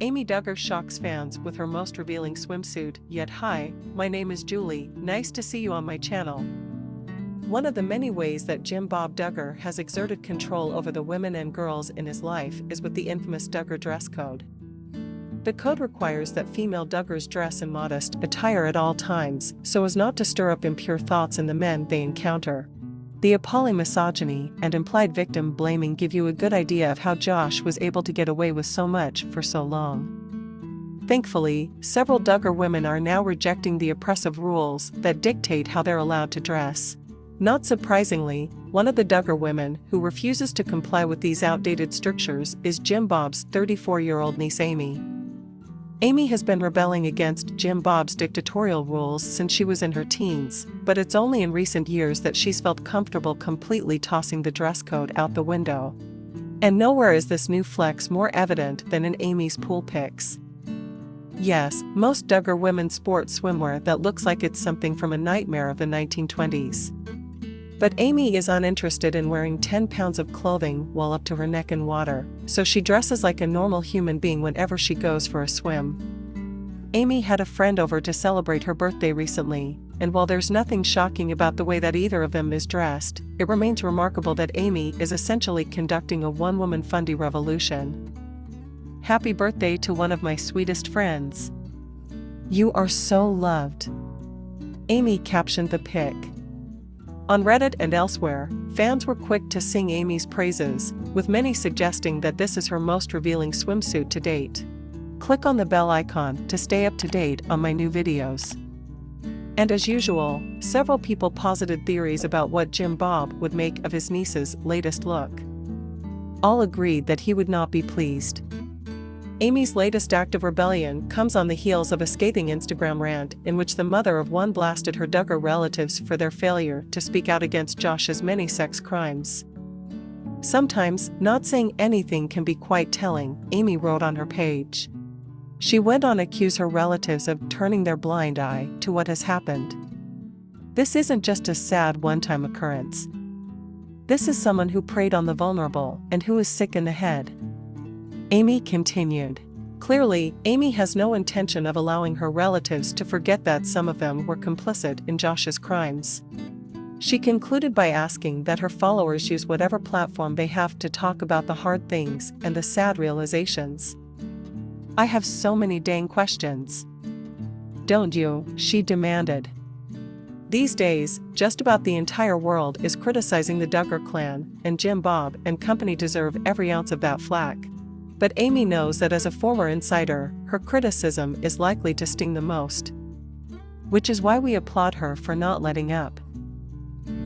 Amy Duggar shocks fans with her most revealing swimsuit. Yet hi, my name is Julie, nice to see you on my channel. One of the many ways that Jim Bob Duggar has exerted control over the women and girls in his life is with the infamous Duggar dress code. The code requires that female Duggars dress in modest attire at all times so as not to stir up impure thoughts in the men they encounter. The appalling misogyny and implied victim blaming give you a good idea of how Josh was able to get away with so much for so long. Thankfully, several Duggar women are now rejecting the oppressive rules that dictate how they're allowed to dress. Not surprisingly, one of the Duggar women who refuses to comply with these outdated strictures is Jim Bob's 34-year-old niece Amy. Amy has been rebelling against Jim Bob's dictatorial rules since she was in her teens, but it's only in recent years that she's felt comfortable completely tossing the dress code out the window. And nowhere is this new flex more evident than in Amy's pool pics. Yes, most Duggar women sport swimwear that looks like it's something from a nightmare of the 1920s. But Amy is uninterested in wearing 10 pounds of clothing while up to her neck in water, so she dresses like a normal human being whenever she goes for a swim. Amy had a friend over to celebrate her birthday recently, and while there's nothing shocking about the way that either of them is dressed, it remains remarkable that Amy is essentially conducting a one-woman fundy revolution. Happy birthday to one of my sweetest friends. You are so loved. Amy captioned the pic. On Reddit and elsewhere, fans were quick to sing Amy's praises, with many suggesting that this is her most revealing swimsuit to date. Click on the bell icon to stay up to date on my new videos. And as usual, several people posited theories about what Jim Bob would make of his niece's latest look. All agreed that he would not be pleased. Amy's latest act of rebellion comes on the heels of a scathing Instagram rant in which the mother of one blasted her Duggar relatives for their failure to speak out against Josh's many sex crimes. Sometimes, not saying anything can be quite telling, Amy wrote on her page. She went on to accuse her relatives of turning their blind eye to what has happened. This isn't just a sad one-time occurrence. This is someone who preyed on the vulnerable and who is sick in the head. Amy continued. Clearly, Amy has no intention of allowing her relatives to forget that some of them were complicit in Josh's crimes. She concluded by asking that her followers use whatever platform they have to talk about the hard things and the sad realizations. I have so many dang questions. Don't you? She demanded. These days, just about the entire world is criticizing the Duggar clan, and Jim Bob and company deserve every ounce of that flack. But Amy knows that as a former insider, her criticism is likely to sting the most. Which is why we applaud her for not letting up.